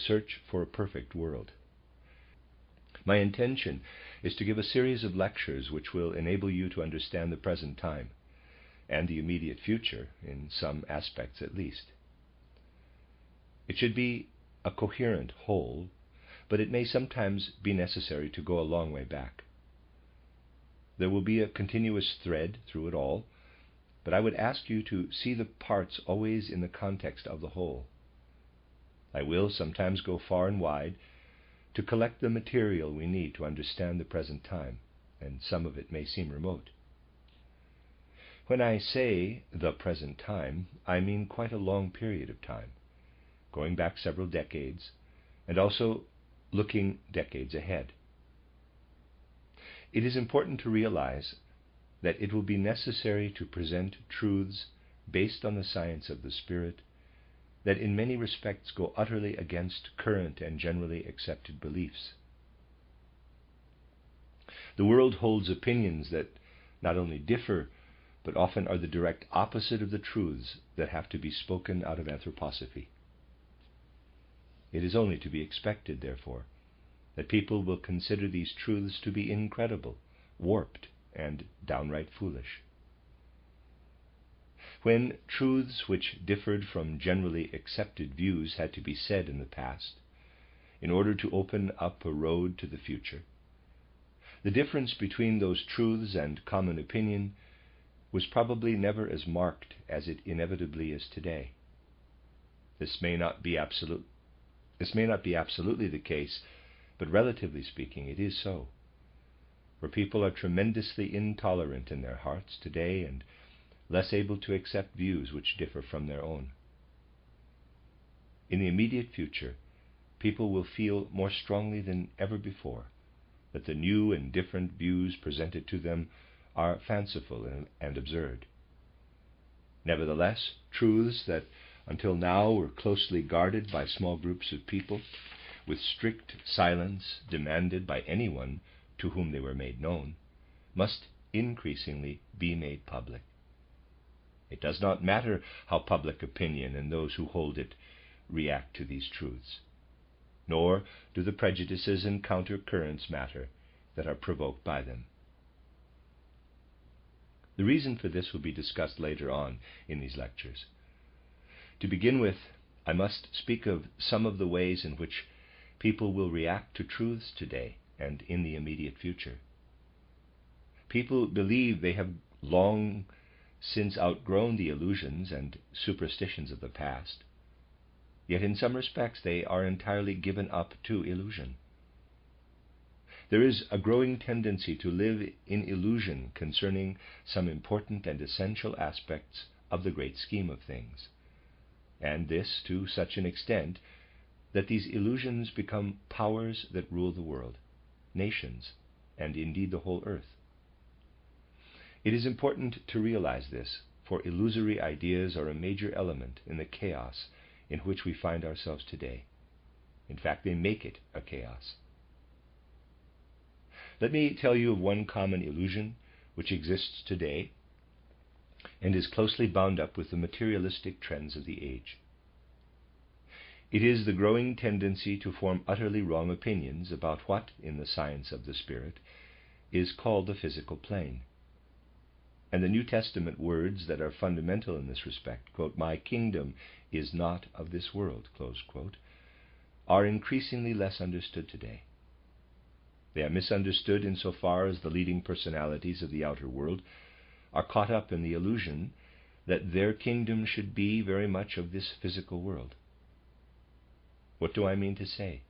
search for a perfect world. My intention is to give a series of lectures which will enable you to understand the present time, and the immediate future, in some aspects at least. It should be a coherent whole, but it may sometimes be necessary to go a long way back. There will be a continuous thread through it all, but I would ask you to see the parts always in the context of the whole. I will sometimes go far and wide to collect the material we need to understand the present time, and some of it may seem remote. When I say the present time, I mean quite a long period of time, going back several decades, and also looking decades ahead. It is important to realize that it will be necessary to present truths based on the science of the Spirit that in many respects go utterly against current and generally accepted beliefs. The world holds opinions that not only differ, but often are the direct opposite of the truths that have to be spoken out of anthroposophy. It is only to be expected, therefore, that people will consider these truths to be incredible, warped, and downright foolish. When truths which differed from generally accepted views had to be said in the past, in order to open up a road to the future, the difference between those truths and common opinion was probably never as marked as it inevitably is today. This may not be absolutely the case, but relatively speaking, it is so. For people are tremendously intolerant in their hearts today and less able to accept views which differ from their own. In the immediate future, people will feel more strongly than ever before that the new and different views presented to them are fanciful and absurd. Nevertheless, truths that until now were closely guarded by small groups of people, with strict silence demanded by anyone to whom they were made known, must increasingly be made public. It does not matter how public opinion and those who hold it react to these truths, nor do the prejudices and counter-currents matter that are provoked by them. The reason for this will be discussed later on in these lectures. To begin with, I must speak of some of the ways in which people will react to truths today and in the immediate future. People believe they have long since outgrown the illusions and superstitions of the past, yet in some respects they are entirely given up to illusion. There is a growing tendency to live in illusion concerning some important and essential aspects of the great scheme of things, and this to such an extent that these illusions become powers that rule the world, nations, and indeed the whole earth. It is important to realize this, for illusory ideas are a major element in the chaos in which we find ourselves today. In fact, they make it a chaos. Let me tell you of one common illusion which exists today and is closely bound up with the materialistic trends of the age. It is the growing tendency to form utterly wrong opinions about what, in the science of the Spirit, is called the physical plane. And the New Testament words that are fundamental in this respect, quote, "My kingdom is not of this world," close quote, are increasingly less understood today. They are misunderstood insofar as the leading personalities of the outer world are caught up in the illusion that their kingdom should be very much of this physical world. What do I mean to say?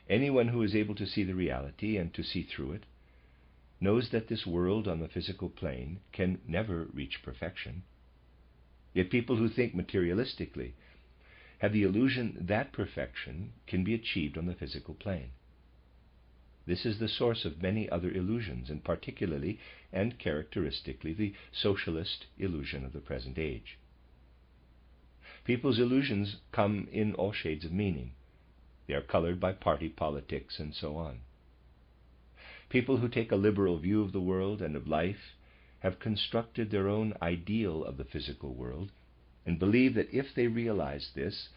Anyone who is able to see the reality and to see through it knows that this world on the physical plane can never reach perfection. Yet people who think materialistically have the illusion that perfection can be achieved on the physical plane. This is the source of many other illusions, and particularly and characteristically the socialist illusion of the present age. People's illusions come in all shades of meaning. They are colored by party politics and so on. People who take a liberal view of the world and of life have constructed their own ideal of the physical world and believe that if they realize this,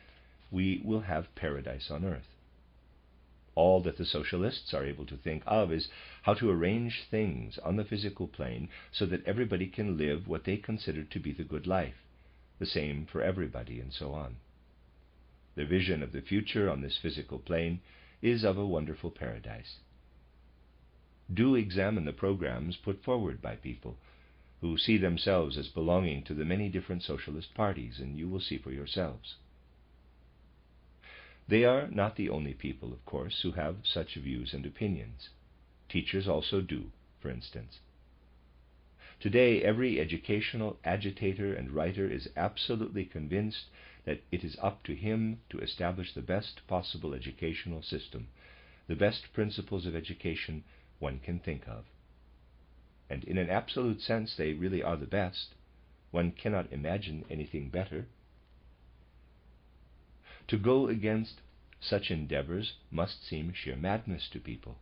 we will have paradise on earth. All that the socialists are able to think of is how to arrange things on the physical plane so that everybody can live what they consider to be the good life, the same for everybody, and so on. Their vision of the future on this physical plane is of a wonderful paradise. Do examine the programs put forward by people who see themselves as belonging to the many different socialist parties, and you will see for yourselves. They are not the only people, of course, who have such views and opinions. Teachers also do, for instance. Today, every educational agitator and writer is absolutely convinced that it is up to him to establish the best possible educational system, the best principles of education one can think of. And in an absolute sense, they really are the best. One cannot imagine anything better. To go against such endeavors must seem sheer madness to people.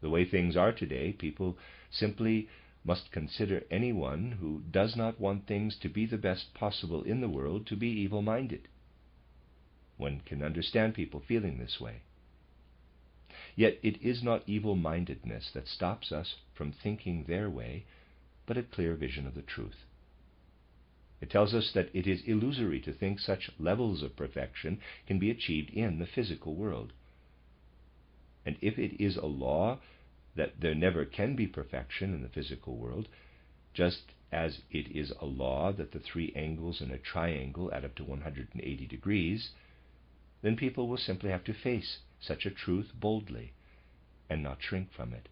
The way things are today, people simply must consider anyone who does not want things to be the best possible in the world to be evil-minded. One can understand people feeling this way. Yet it is not evil-mindedness that stops us from thinking their way, but a clear vision of the truth. It tells us that it is illusory to think such levels of perfection can be achieved in the physical world. And if it is a law that there never can be perfection in the physical world, just as it is a law that the three angles in a triangle add up to 180 degrees, then people will simply have to face such a truth boldly and not shrink from it.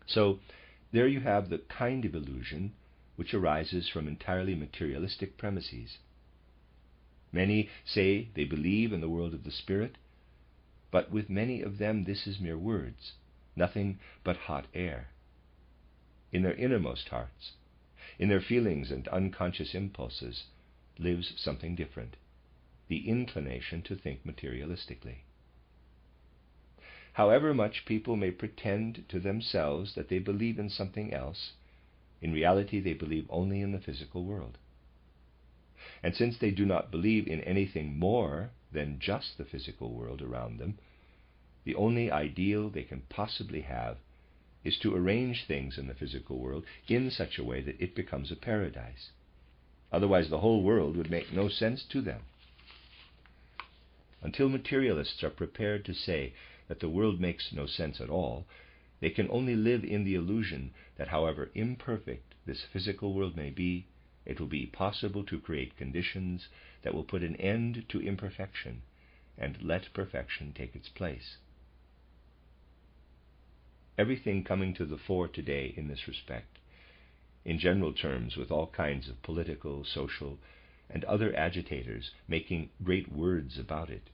So, there you have the kind of illusion which arises from entirely materialistic premises. Many say they believe in the world of the spirit, but with many of them this is mere words, nothing but hot air. In their innermost hearts, in their feelings and unconscious impulses, lives something different, the inclination to think materialistically. However much people may pretend to themselves that they believe in something else, in reality they believe only in the physical world. And since they do not believe in anything more than just the physical world around them, the only ideal they can possibly have is to arrange things in the physical world in such a way that it becomes a paradise. Otherwise the whole world would make no sense to them. Until materialists are prepared to say that the world makes no sense at all, they can only live in the illusion that however imperfect this physical world may be, it will be possible to create conditions that will put an end to imperfection and let perfection take its place. Everything coming to the fore today in this respect, in general terms, with all kinds of political, social, and other agitators making great words about it,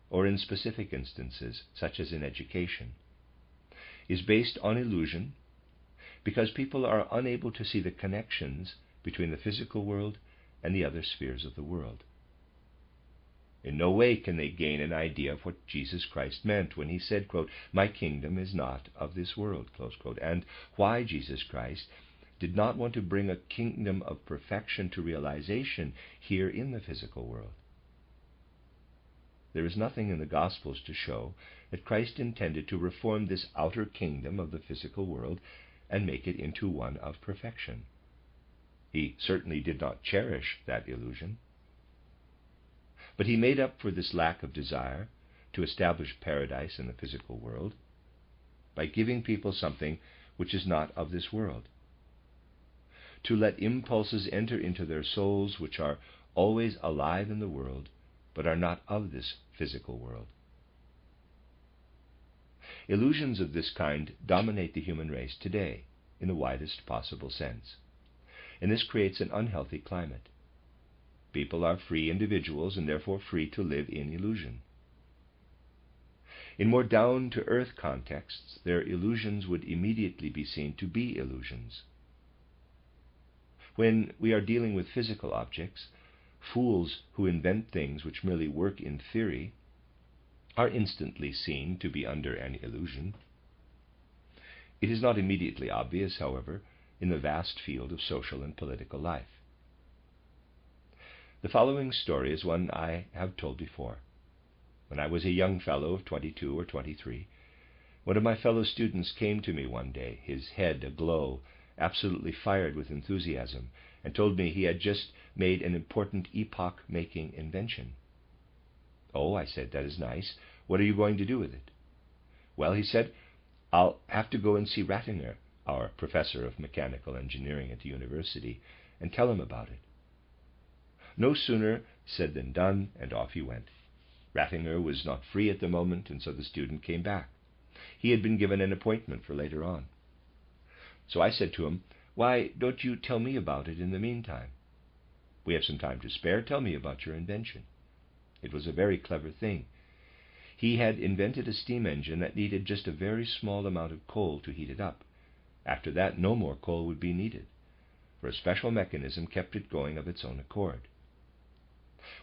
or in specific instances, such as in education, is based on illusion because people are unable to see the connections between the physical world and the other spheres of the world. In no way can they gain an idea of what Jesus Christ meant when he said, quote, "My kingdom is not of this world," close quote, and why Jesus Christ did not want to bring a kingdom of perfection to realization here in the physical world. There is nothing in the Gospels to show that Christ intended to reform this outer kingdom of the physical world and make it into one of perfection. He certainly did not cherish that illusion. But he made up for this lack of desire to establish paradise in the physical world by giving people something which is not of this world, to let impulses enter into their souls which are always alive in the world but are not of this physical world. Illusions of this kind dominate the human race today in the widest possible sense, and this creates an unhealthy climate. People are free individuals and therefore free to live in illusion. In more down-to-earth contexts, their illusions would immediately be seen to be illusions. When we are dealing with physical objects, fools who invent things which merely work in theory are instantly seen to be under an illusion. It is not immediately obvious, however, in the vast field of social and political life. The following story is one I have told before. When I was a young fellow of 22 or 23, one of my fellow students came to me one day, his head aglow, absolutely fired with enthusiasm, and told me he had just made an important epoch-making invention. "Oh," I said, "that is nice. What are you going to do with it?" "Well," he said, "I'll have to go and see Rattinger, our professor of mechanical engineering at the university, and tell him about it." No sooner said than done, and off he went. Rattinger was not free at the moment, and so the student came back. He had been given an appointment for later on. So I said to him, "Why don't you tell me about it in the meantime? We have some time to spare. Tell me about your invention." It was a very clever thing. He had invented a steam engine that needed just a very small amount of coal to heat it up. After that, no more coal would be needed, for a special mechanism kept it going of its own accord.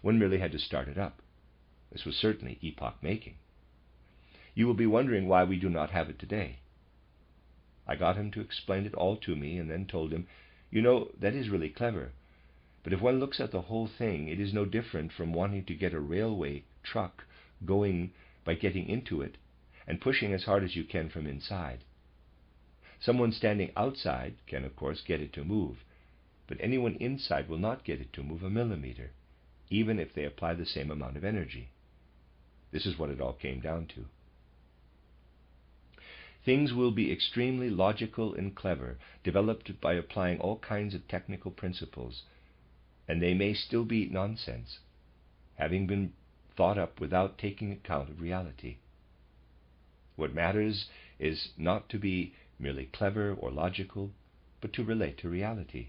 One merely had to start it up. This was certainly epoch-making. You will be wondering why we do not have it today. I got him to explain it all to me, and then told him, "You know, that is really clever, but if one looks at the whole thing, it is no different from wanting to get a railway truck going by getting into it and pushing as hard as you can from inside. Someone standing outside can, of course, get it to move, but anyone inside will not get it to move a millimeter, even if they apply the same amount of energy." This is what it all came down to. Things will be extremely logical and clever, developed by applying all kinds of technical principles, and they may still be nonsense, having been thought up without taking account of reality. What matters is not to be merely clever or logical, but to relate to reality.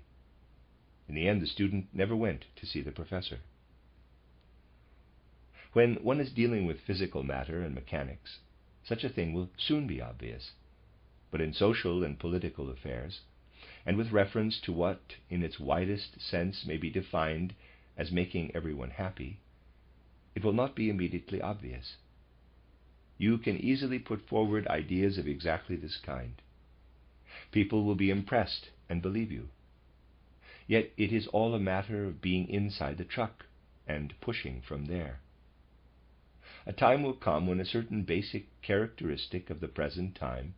In the end, the student never went to see the professor. When one is dealing with physical matter and mechanics, such a thing will soon be obvious. But in social and political affairs, and with reference to what in its widest sense may be defined as making everyone happy, it will not be immediately obvious. You can easily put forward ideas of exactly this kind. People will be impressed and believe you. Yet it is all a matter of being inside the truck and pushing from there. A time will come when a certain basic characteristic of the present time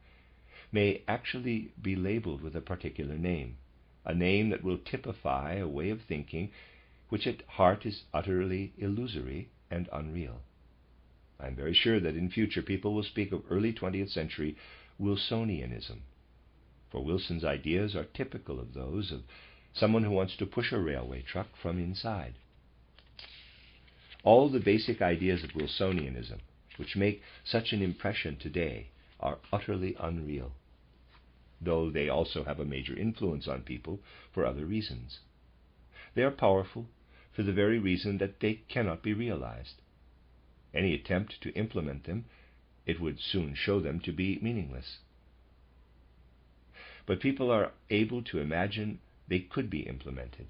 may actually be labeled with a particular name, a name that will typify a way of thinking which at heart is utterly illusory and unreal. I am very sure that in future people will speak of early 20th century Wilsonianism, for Wilson's ideas are typical of those of someone who wants to push a railway truck from inside. All the basic ideas of Wilsonianism, which make such an impression today, are utterly unreal, though they also have a major influence on people for other reasons. They are powerful for the very reason that they cannot be realized. Any attempt to implement them, it would soon show them to be meaningless. But people are able to imagine they could be implemented.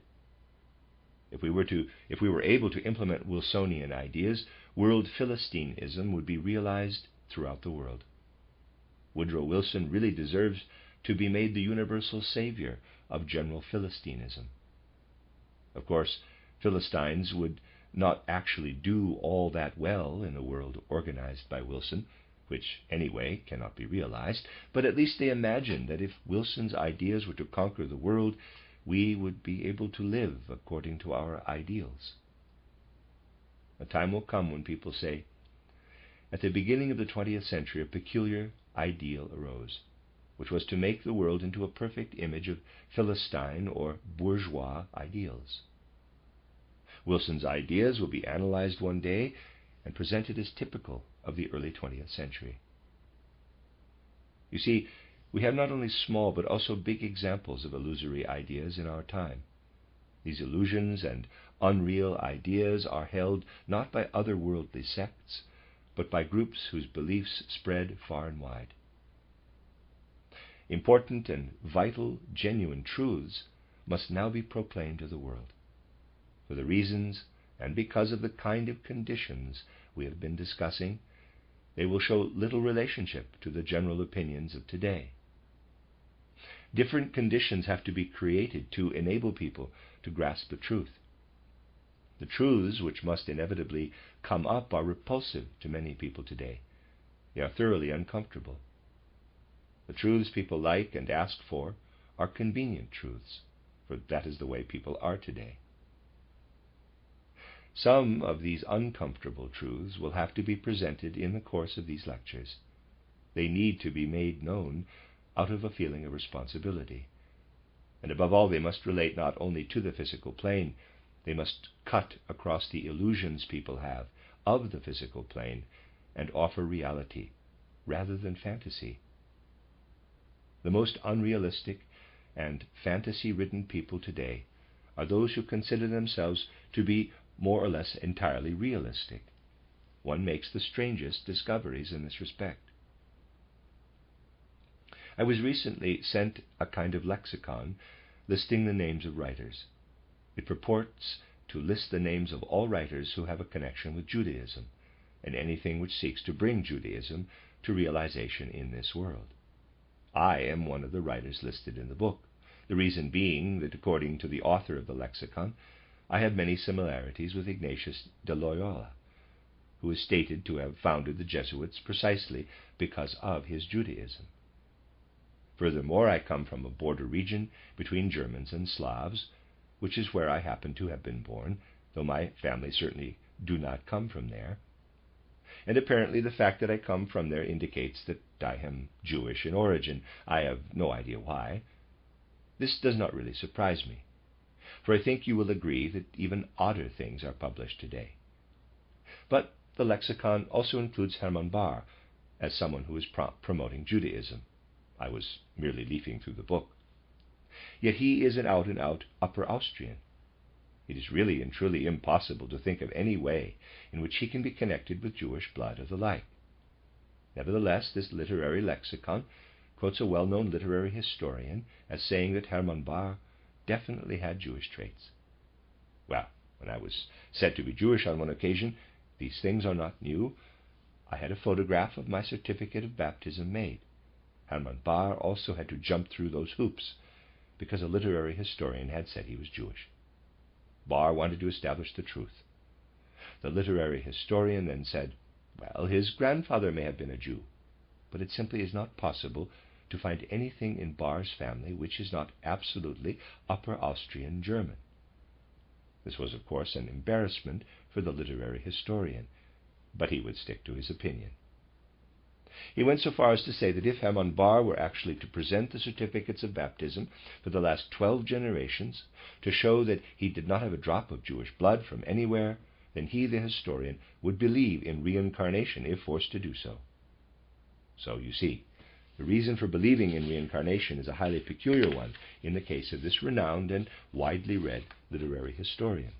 If we were able to implement Wilsonian ideas, world Philistinism would be realized throughout the world. Woodrow Wilson really deserves to be made the universal savior of general Philistinism. Of course, Philistines would not actually do all that well in a world organized by Wilson, which anyway cannot be realized, but at least they imagine that if Wilson's ideas were to conquer the world, we would be able to live according to our ideals. A time will come when people say, "At the beginning of the 20th century, a peculiar ideal arose, which was to make the world into a perfect image of Philistine or bourgeois ideals." Wilson's ideas will be analyzed one day and presented as typical of the early 20th century. You see, we have not only small but also big examples of illusory ideas in our time. These illusions and unreal ideas are held not by otherworldly sects, but by groups whose beliefs spread far and wide. Important and vital, genuine truths must now be proclaimed to the world. For the reasons and because of the kind of conditions we have been discussing, they will show little relationship to the general opinions of today. Different conditions have to be created to enable people to grasp the truth. The truths which must inevitably come up are repulsive to many people today. They are thoroughly uncomfortable. The truths people like and ask for are convenient truths, for that is the way people are today. Some of these uncomfortable truths will have to be presented in the course of these lectures. They need to be made known out of a feeling of responsibility. And above all, they must relate not only to the physical plane, they must cut across the illusions people have of the physical plane and offer reality rather than fantasy. The most unrealistic and fantasy-ridden people today are those who consider themselves to be more or less entirely realistic. One makes the strangest discoveries in this respect. I was recently sent a kind of lexicon listing the names of writers. It purports to list the names of all writers who have a connection with Judaism and anything which seeks to bring Judaism to realization in this world. I am one of the writers listed in the book, the reason being that, according to the author of the lexicon, I have many similarities with Ignatius de Loyola, who is stated to have founded the Jesuits precisely because of his Judaism. Furthermore, I come from a border region between Germans and Slavs, which is where I happen to have been born, though my family certainly do not come from there. And apparently the fact that I come from there indicates that I am Jewish in origin. I have no idea why. This does not really surprise me, for I think you will agree that even odder things are published today. But the lexicon also includes Hermann Bahr as someone who is promoting Judaism. I was merely leafing through the book. Yet he is an out-and-out Upper Austrian. It is really and truly impossible to think of any way in which he can be connected with Jewish blood or the like. Nevertheless, this literary lexicon quotes a well-known literary historian as saying that Hermann Bahr definitely had Jewish traits. Well, when I was said to be Jewish on one occasion, these things are not new. I had a photograph of my certificate of baptism made. Hermann Bahr also had to jump through those hoops because a literary historian had said he was Jewish. Bahr wanted to establish the truth. The literary historian then said, well, his grandfather may have been a Jew, but it simply is not possible to find anything in Bahr's family which is not absolutely Upper Austrian German. This was, of course, an embarrassment for the literary historian, but he would stick to his opinion. He went so far as to say that if Hermann Bahr were actually to present the certificates of baptism for the last 12 generations to show that he did not have a drop of Jewish blood from anywhere, then he, the historian, would believe in reincarnation if forced to do so. So, you see, the reason for believing in reincarnation is a highly peculiar one in the case of this renowned and widely read literary historian.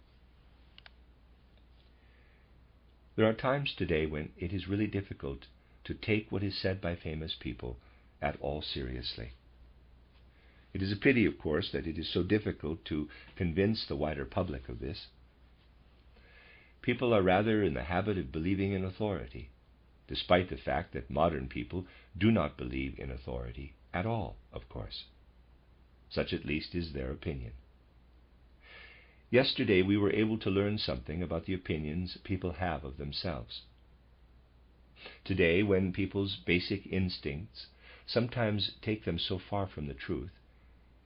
There are times today when it is really difficult to take what is said by famous people at all seriously. It is a pity, of course, that it is so difficult to convince the wider public of this. People are rather in the habit of believing in authority, despite the fact that modern people do not believe in authority at all, of course. Such at least is their opinion. Yesterday we were able to learn something about the opinions people have of themselves. Today, when people's basic instincts sometimes take them so far from the truth,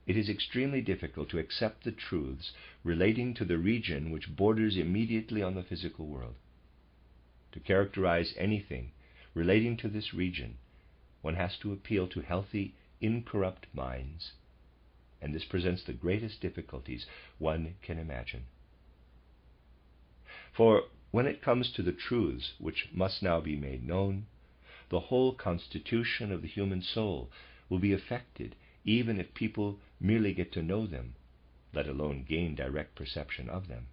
it is extremely difficult to accept the truths relating to the region which borders immediately on the physical world. To characterize anything relating to this region, one has to appeal to healthy, incorrupt minds, and this presents the greatest difficulties one can imagine. For when it comes to the truths which must now be made known, the whole constitution of the human soul will be affected even if people merely get to know them, let alone gain direct perception of them.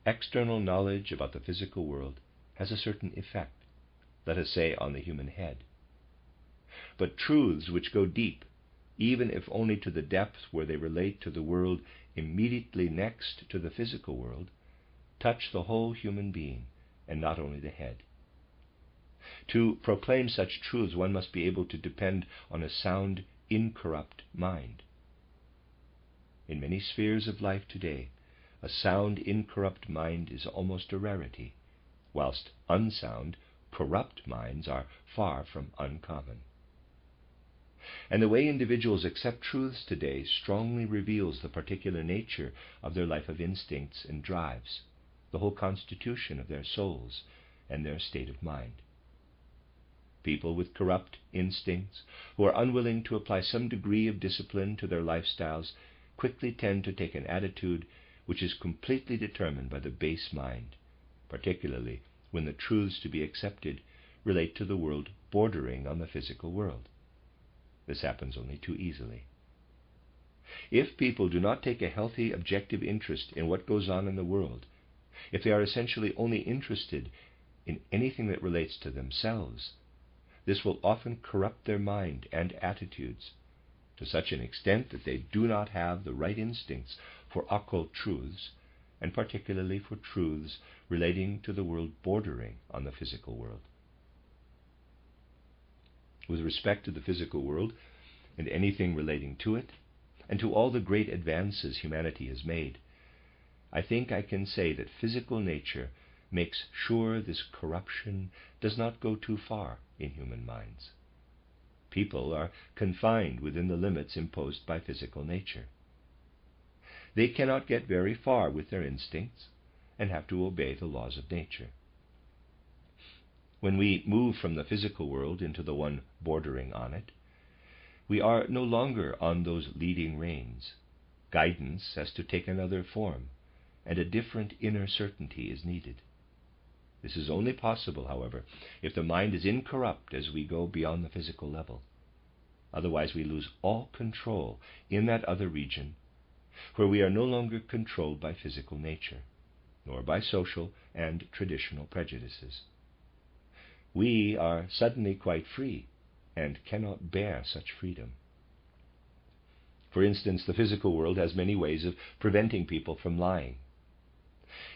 External knowledge about the physical world has a certain effect, let us say on the human head. But truths which go deep, even if only to the depth where they relate to the world immediately next to the physical world, touch the whole human being and not only the head. To proclaim such truths, one must be able to depend on a sound, incorrupt mind. In many spheres of life today, a sound, incorrupt mind is almost a rarity, whilst unsound, corrupt minds are far from uncommon. And the way individuals accept truths today strongly reveals the particular nature of their life of instincts and drives, the whole constitution of their souls and their state of mind. People with corrupt instincts, who are unwilling to apply some degree of discipline to their lifestyles, quickly tend to take an attitude which is completely determined by the base mind, particularly when the truths to be accepted relate to the world bordering on the physical world. This happens only too easily. If people do not take a healthy, objective interest in what goes on in the world, if they are essentially only interested in anything that relates to themselves, this will often corrupt their mind and attitudes to such an extent that they do not have the right instincts for occult truths, and particularly for truths relating to the world bordering on the physical world. With respect to the physical world and anything relating to it, and to all the great advances humanity has made, I think I can say that physical nature makes sure this corruption does not go too far in human minds. People are confined within the limits imposed by physical nature. They cannot get very far with their instincts and have to obey the laws of nature. When we move from the physical world into the one bordering on it, we are no longer on those leading reins. Guidance has to take another form, and a different inner certainty is needed. This is only possible, however, if the mind is incorrupt as we go beyond the physical level. Otherwise we lose all control in that other region, where we are no longer controlled by physical nature, nor by social and traditional prejudices. We are suddenly quite free, and cannot bear such freedom. For instance, the physical world has many ways of preventing people from lying.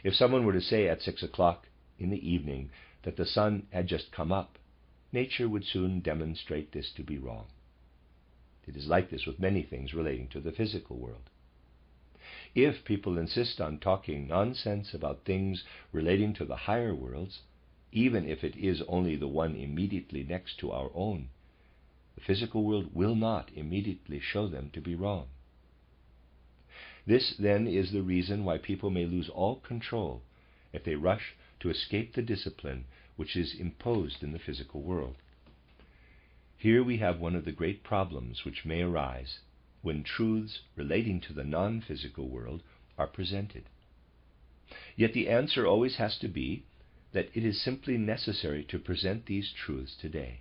If someone were to say at 6 o'clock in the evening that the sun had just come up, nature would soon demonstrate this to be wrong. It is like this with many things relating to the physical world. If people insist on talking nonsense about things relating to the higher worlds, even if it is only the one immediately next to our own, the physical world will not immediately show them to be wrong. This, then, is the reason why people may lose all control if they rush to escape the discipline which is imposed in the physical world. Here we have one of the great problems which may arise when truths relating to the non-physical world are presented. Yet the answer always has to be that it is simply necessary to present these truths today.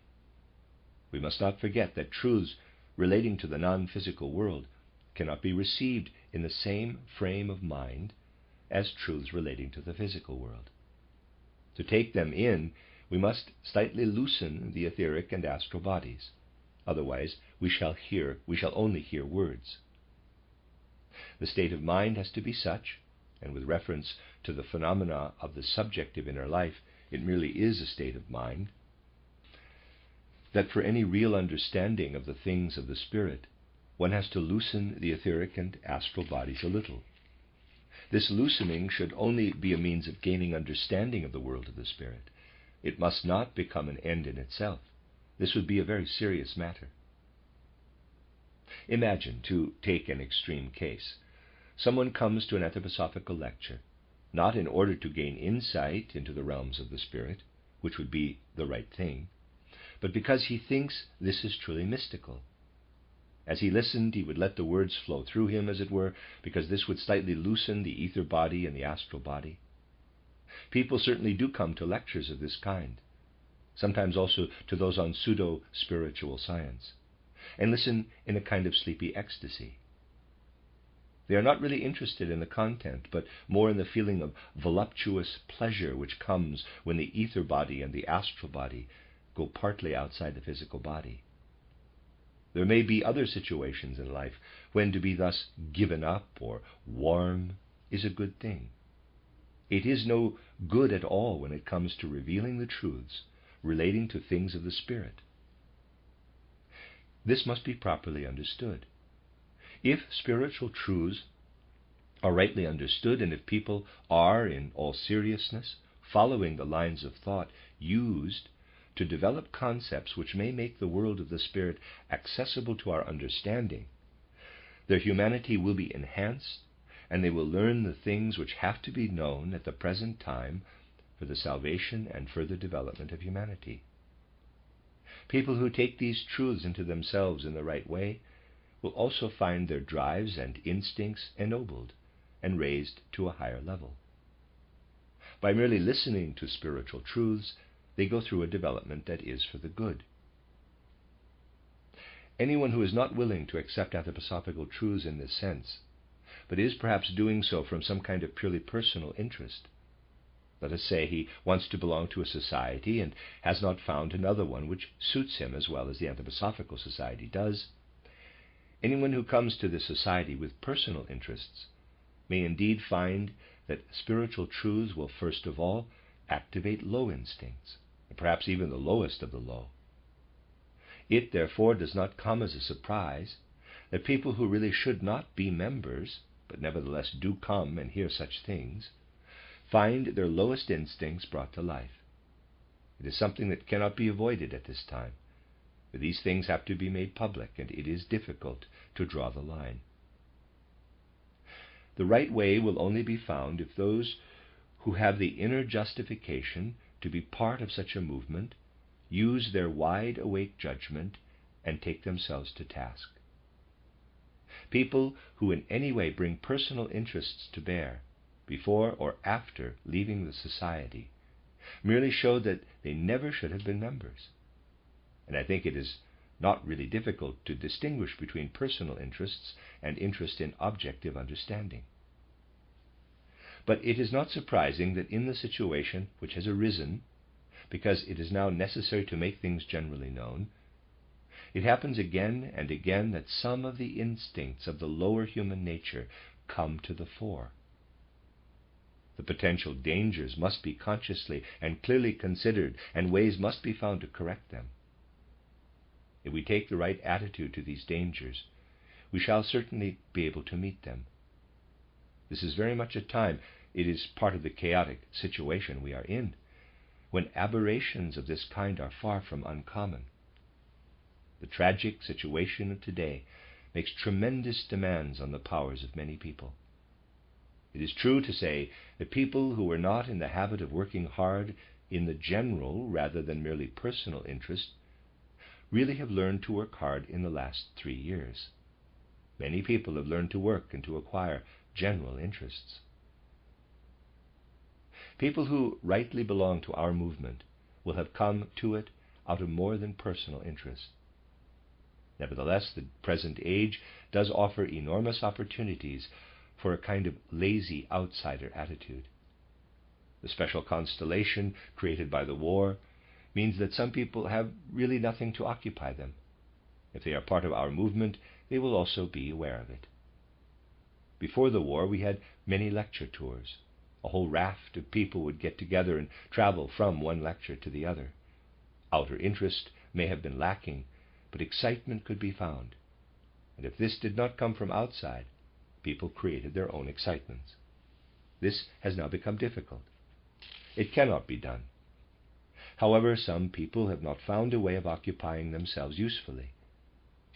We must not forget that truths relating to the non-physical world cannot be received in the same frame of mind as truths relating to the physical world. To take them in, we must slightly loosen the etheric and astral bodies. Otherwise, we shall only hear words. The state of mind has to be such, and with reference to the phenomena of the subjective inner life, it merely is a state of mind, that for any real understanding of the things of the spirit, one has to loosen the etheric and astral bodies a little. This loosening should only be a means of gaining understanding of the world of the spirit. It must not become an end in itself. This would be a very serious matter. Imagine, to take an extreme case, someone comes to an anthroposophical lecture, not in order to gain insight into the realms of the spirit, which would be the right thing, but because he thinks this is truly mystical. As he listened, he would let the words flow through him, as it were, because this would slightly loosen the ether body and the astral body. People certainly do come to lectures of this kind, sometimes also to those on pseudo-spiritual science, and listen in a kind of sleepy ecstasy. They are not really interested in the content, but more in the feeling of voluptuous pleasure which comes when the ether body and the astral body go partly outside the physical body. There may be other situations in life when to be thus given up or warm is a good thing. It is no good at all when it comes to revealing the truths relating to things of the spirit. This must be properly understood. If spiritual truths are rightly understood, and if people are, in all seriousness, following the lines of thought used to develop concepts which may make the world of the spirit accessible to our understanding, their humanity will be enhanced, and they will learn the things which have to be known at the present time for the salvation and further development of humanity. People who take these truths into themselves in the right way will also find their drives and instincts ennobled and raised to a higher level. By merely listening to spiritual truths, they go through a development that is for the good. Anyone who is not willing to accept anthroposophical truths in this sense, but is perhaps doing so from some kind of purely personal interest, let us say he wants to belong to a society and has not found another one which suits him as well as the anthroposophical society does, anyone who comes to this society with personal interests may indeed find that spiritual truths will first of all activate low instincts, and perhaps even the lowest of the low. It, therefore, does not come as a surprise that people who really should not be members, but nevertheless do come and hear such things, find their lowest instincts brought to life. It is something that cannot be avoided at this time, for these things have to be made public, and it is difficult to draw the line. The right way will only be found if those who have the inner justification to be part of such a movement use their wide-awake judgment and take themselves to task. People who in any way bring personal interests to bear, before or after leaving the society, merely show that they never should have been members. And I think it is not really difficult to distinguish between personal interests and interest in objective understanding. But it is not surprising that in the situation which has arisen, because it is now necessary to make things generally known, it happens again and again that some of the instincts of the lower human nature come to the fore. The potential dangers must be consciously and clearly considered, and ways must be found to correct them. If we take the right attitude to these dangers, we shall certainly be able to meet them. This is very much a time, it is part of the chaotic situation we are in, when aberrations of this kind are far from uncommon. The tragic situation of today makes tremendous demands on the powers of many people. It is true to say that people who are not in the habit of working hard in the general rather than merely personal interest really have learned to work hard in the last 3 years. Many people have learned to work and to acquire general interests. People who rightly belong to our movement will have come to it out of more than personal interest. Nevertheless, the present age does offer enormous opportunities for a kind of lazy outsider attitude. The special constellation created by the war means that some people have really nothing to occupy them. If they are part of our movement, they will also be aware of it. Before the war, we had many lecture tours. A whole raft of people would get together and travel from one lecture to the other. Outer interest may have been lacking, but excitement could be found. And if this did not come from outside, people created their own excitements. This has now become difficult. It cannot be done. However, some people have not found a way of occupying themselves usefully.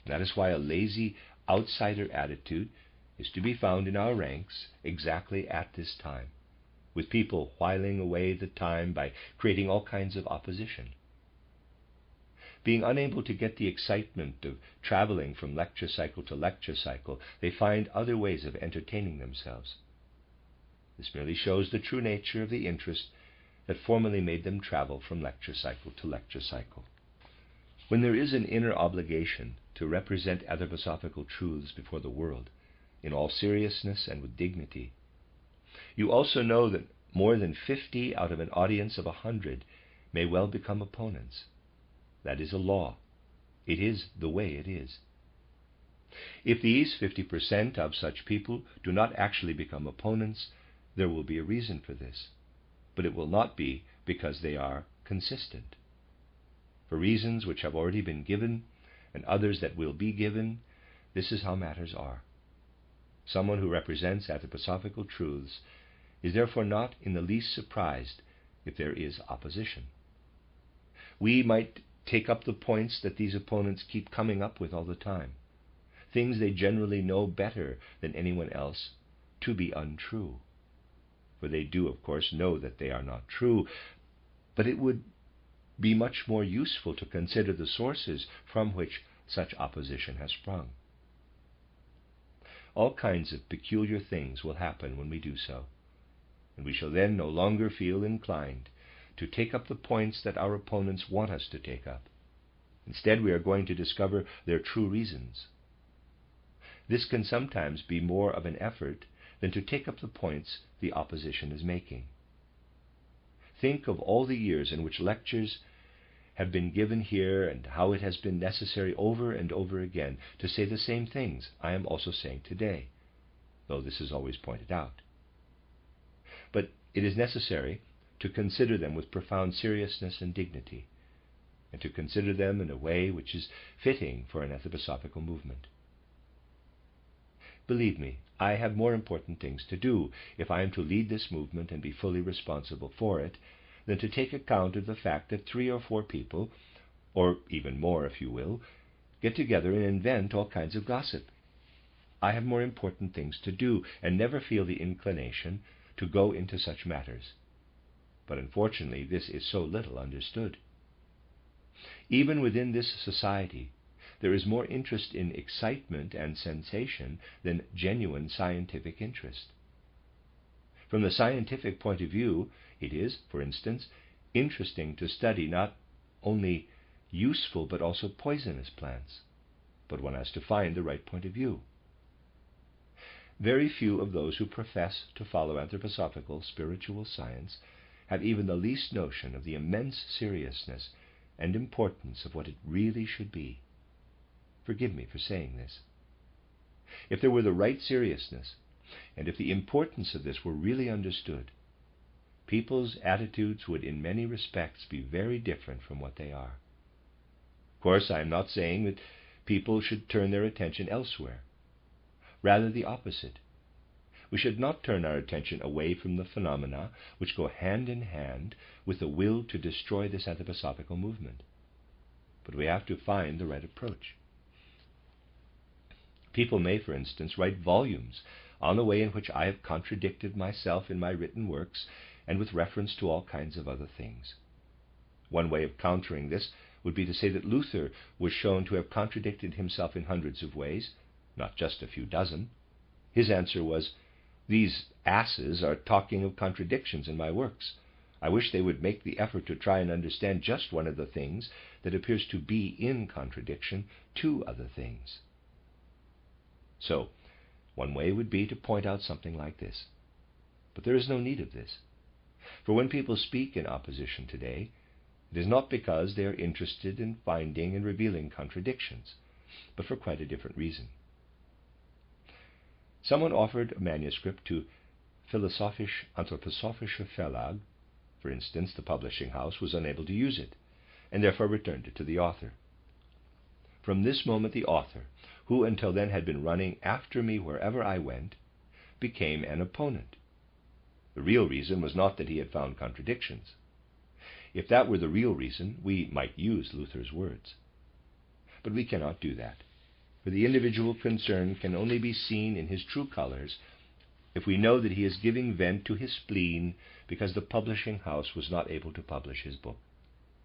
That is why a lazy outsider attitude is to be found in our ranks exactly at this time, with people whiling away the time by creating all kinds of opposition. Being unable to get the excitement of traveling from lecture cycle to lecture cycle, they find other ways of entertaining themselves. This merely shows the true nature of the interest that formerly made them travel from lecture cycle to lecture cycle. When there is an inner obligation to represent anthroposophical truths before the world, in all seriousness and with dignity, you also know that more than 50 out of an audience of 100 may well become opponents. That is a law. It is the way it is. If these 50% of such people do not actually become opponents, there will be a reason for this, but it will not be because they are consistent. For reasons which have already been given, and others that will be given, this is how matters are. someone who represents anthroposophical truths, is therefore not in the least surprised if there is opposition. We might take up the points that these opponents keep coming up with all the time, things they generally know better than anyone else to be untrue. For they do, of course, know that they are not true, but it would be much more useful to consider the sources from which such opposition has sprung. All kinds of peculiar things will happen when we do so, and we shall then no longer feel inclined to take up the points that our opponents want us to take up. Instead, we are going to discover their true reasons. This can sometimes be more of an effort than to take up the points the opposition is making. Think of all the years in which lectures have been given here and how it has been necessary over and over again to say the same things I am also saying today, though this is always pointed out. But it is necessary to consider them with profound seriousness and dignity, and to consider them in a way which is fitting for an anthroposophical movement. Believe me, I have more important things to do if I am to lead this movement and be fully responsible for it, than to take account of the fact that 3 or 4 people, or even more if you will, get together and invent all kinds of gossip. I have more important things to do, and never feel the inclination to go into such matters. But unfortunately, this is so little understood. Even within this society, there is more interest in excitement and sensation than genuine scientific interest. From the scientific point of view, it is, for instance, interesting to study not only useful but also poisonous plants, but one has to find the right point of view. Very few of those who profess to follow anthroposophical spiritual science have even the least notion of the immense seriousness and importance of what it really should be. Forgive me for saying this. If there were the right seriousness, and if the importance of this were really understood, people's attitudes would in many respects be very different from what they are. Of course, I am not saying that people should turn their attention elsewhere. Rather the opposite. We should not turn our attention away from the phenomena which go hand in hand with the will to destroy this anthroposophical movement. But we have to find the right approach. People may, for instance, write volumes on the way in which I have contradicted myself in my written works, and with reference to all kinds of other things. One way of countering this would be to say that Luther was shown to have contradicted himself in hundreds of ways, not just a few dozen. His answer was, "These asses are talking of contradictions in my works. I wish they would make the effort to try and understand just one of the things that appears to be in contradiction to other things." So, one way would be to point out something like this. But there is no need of this. For when people speak in opposition today, it is not because they are interested in finding and revealing contradictions, but for quite a different reason. Someone offered a manuscript to Philosophisch-Anthroposophische Verlag. For instance, the publishing house was unable to use it, and therefore returned it to the author. From this moment the author, who until then had been running after me wherever I went, became an opponent. The real reason was not that he had found contradictions. If that were the real reason, we might use Luther's words. But we cannot do that, for the individual concerned can only be seen in his true colors if we know that he is giving vent to his spleen because the publishing house was not able to publish his book.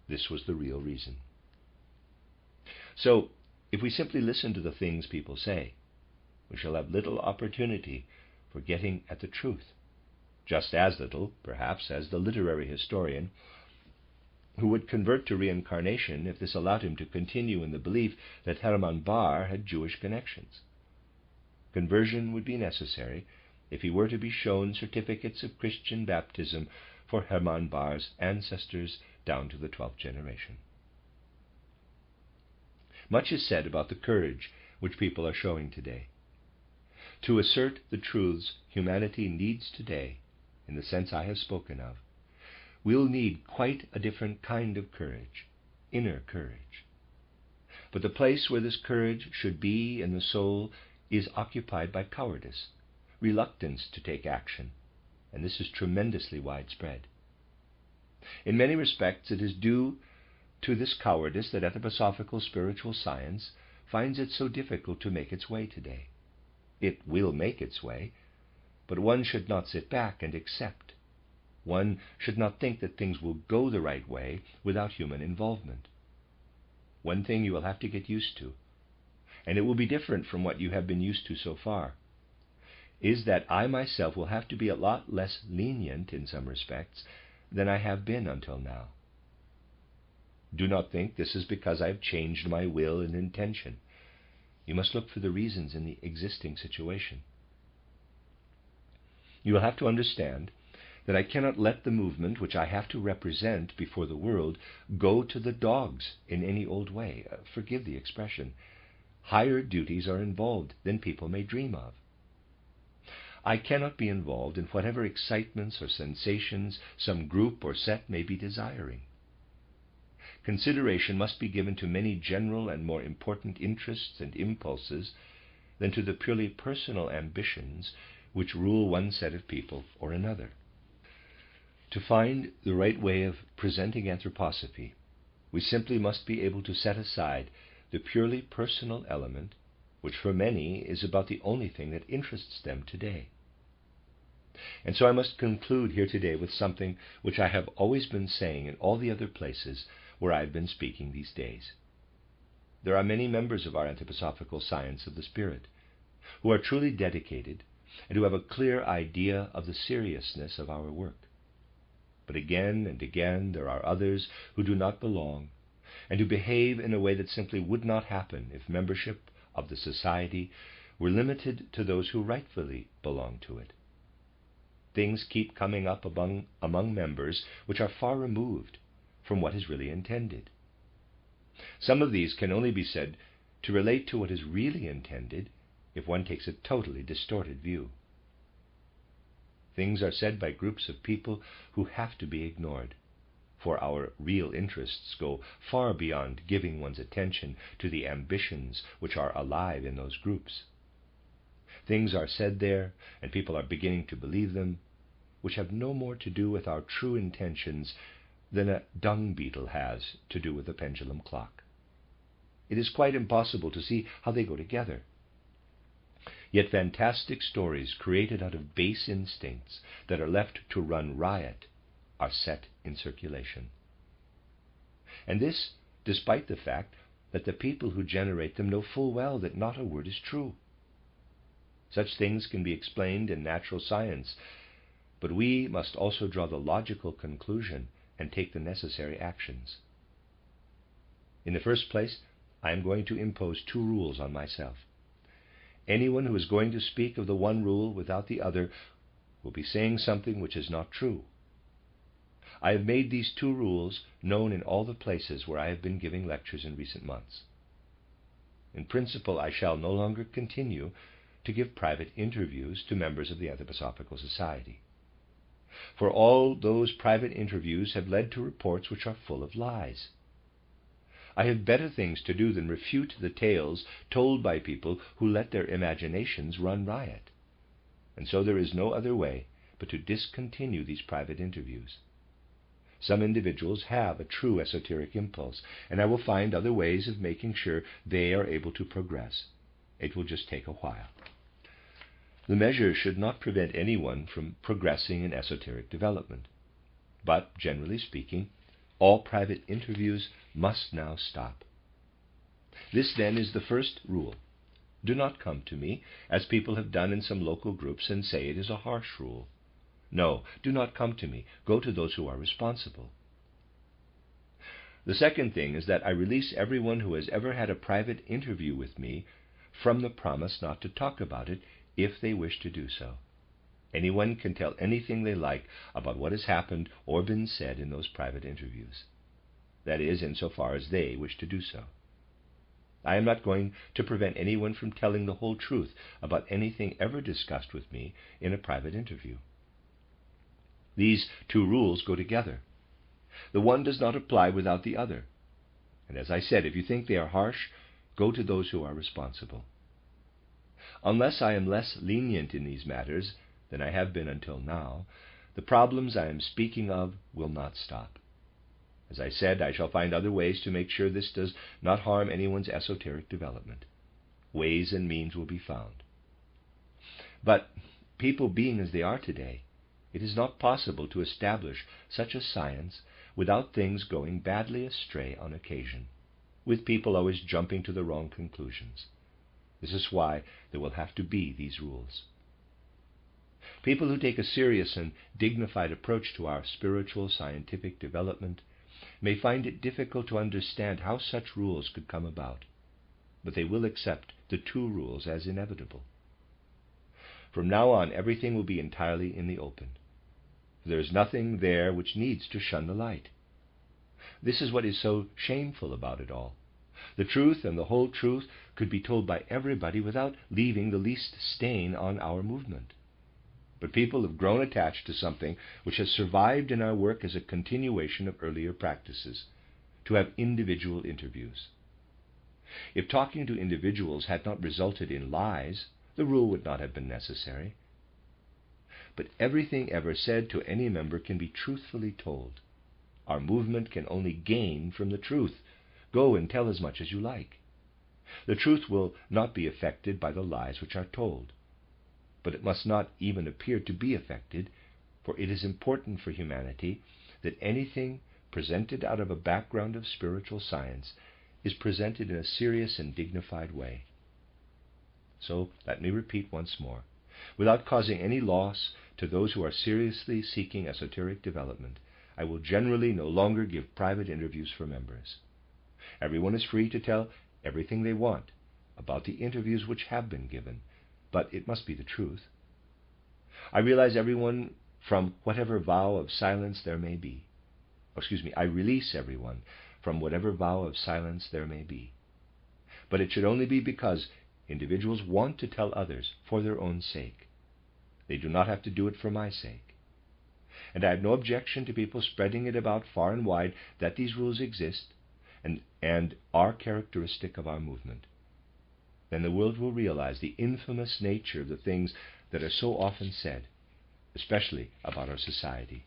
This was the real reason. So, if we simply listen to the things people say, we shall have little opportunity for getting at the truth, just as little, perhaps, as the literary historian who would convert to reincarnation if this allowed him to continue in the belief that Hermann Bahr had Jewish connections. Conversion would be necessary if he were to be shown certificates of Christian baptism for Hermann Bahr's ancestors down to the 12th generation. Much is said about the courage which people are showing today. To assert the truths humanity needs today, in the sense I have spoken of, we'll need quite a different kind of courage, inner courage. But the place where this courage should be in the soul is occupied by cowardice, reluctance to take action, and this is tremendously widespread. In many respects, it is due to this cowardice that anthroposophical spiritual science finds it so difficult to make its way today. It will make its way, but one should not sit back and accept. One should not think that things will go the right way without human involvement. One thing you will have to get used to, and it will be different from what you have been used to so far, is that I myself will have to be a lot less lenient in some respects than I have been until now. Do not think this is because I have changed my will and intention. You must look for the reasons in the existing situation. You will have to understand that I cannot let the movement which I have to represent before the world go to the dogs in any old way. Forgive the expression. Higher duties are involved than people may dream of. I cannot be involved in whatever excitements or sensations some group or set may be desiring. Consideration must be given to many general and more important interests and impulses than to the purely personal ambitions which rule one set of people or another. To find the right way of presenting anthroposophy, we simply must be able to set aside the purely personal element, which for many is about the only thing that interests them today. And so I must conclude here today with something which I have always been saying in all the other places where I have been speaking these days. There are many members of our anthroposophical science of the spirit who are truly dedicated and who have a clear idea of the seriousness of our work. But again and again there are others who do not belong and who behave in a way that simply would not happen if membership of the society were limited to those who rightfully belong to it. Things keep coming up among members which are far removed from what is really intended. Some of these can only be said to relate to what is really intended if one takes a totally distorted view. Things are said by groups of people who have to be ignored, for our real interests go far beyond giving one's attention to the ambitions which are alive in those groups. Things are said there, and people are beginning to believe them, which have no more to do with our true intentions than a dung beetle has to do with a pendulum clock. It is quite impossible to see how they go together. Yet fantastic stories created out of base instincts that are left to run riot are set in circulation. And this despite the fact that the people who generate them know full well that not a word is true. Such things can be explained in natural science, but we must also draw the logical conclusion and take the necessary actions. In the first place, I am going to impose 2 rules on myself. Anyone who is going to speak of the one rule without the other will be saying something which is not true. I have made these 2 rules known in all the places where I have been giving lectures in recent months. In principle, I shall no longer continue to give private interviews to members of the Anthroposophical Society, for all those private interviews have led to reports which are full of lies. I have better things to do than refute the tales told by people who let their imaginations run riot, and so there is no other way but to discontinue these private interviews. Some individuals have a true esoteric impulse, and I will find other ways of making sure they are able to progress. It will just take a while. The measure should not prevent anyone from progressing in esoteric development, but, generally speaking, all private interviews must now stop. This, then, is the first rule. Do not come to me, as people have done in some local groups, and say it is a harsh rule. No, do not come to me. Go to those who are responsible. The second thing is that I release everyone who has ever had a private interview with me from the promise not to talk about it if they wish to do so. Anyone can tell anything they like about what has happened or been said in those private interviews. That is, insofar as they wish to do so. I am not going to prevent anyone from telling the whole truth about anything ever discussed with me in a private interview. These 2 rules go together. The one does not apply without the other. And as I said, if you think they are harsh, go to those who are responsible. Unless I am less lenient in these matters than I have been until now, the problems I am speaking of will not stop. As I said, I shall find other ways to make sure this does not harm anyone's esoteric development. Ways and means will be found. But people being as they are today, it is not possible to establish such a science without things going badly astray on occasion, with people always jumping to the wrong conclusions. This is why there will have to be these rules. People who take a serious and dignified approach to our spiritual scientific development may find it difficult to understand how such rules could come about, but they will accept the two rules as inevitable. From now on, everything will be entirely in the open. There is nothing there which needs to shun the light. This is what is so shameful about it all. The truth and the whole truth could be told by everybody without leaving the least stain on our movement. But people have grown attached to something which has survived in our work as a continuation of earlier practices, to have individual interviews. If talking to individuals had not resulted in lies, the rule would not have been necessary. But everything ever said to any member can be truthfully told. Our movement can only gain from the truth. Go and tell as much as you like. The truth will not be affected by the lies which are told. But it must not even appear to be affected, for it is important for humanity that anything presented out of a background of spiritual science is presented in a serious and dignified way. So, let me repeat once more, without causing any loss to those who are seriously seeking esoteric development, I will generally no longer give private interviews for members. Everyone is free to tell everything they want about the interviews which have been given, but it must be the truth. I realize everyone from whatever vow of silence there may be. I release everyone from whatever vow of silence there may be. But it should only be because individuals want to tell others for their own sake. They do not have to do it for my sake. And I have no objection to people spreading it about far and wide that these rules exist and are characteristic of our movement. Then the world will realize the infamous nature of the things that are so often said, especially about our society.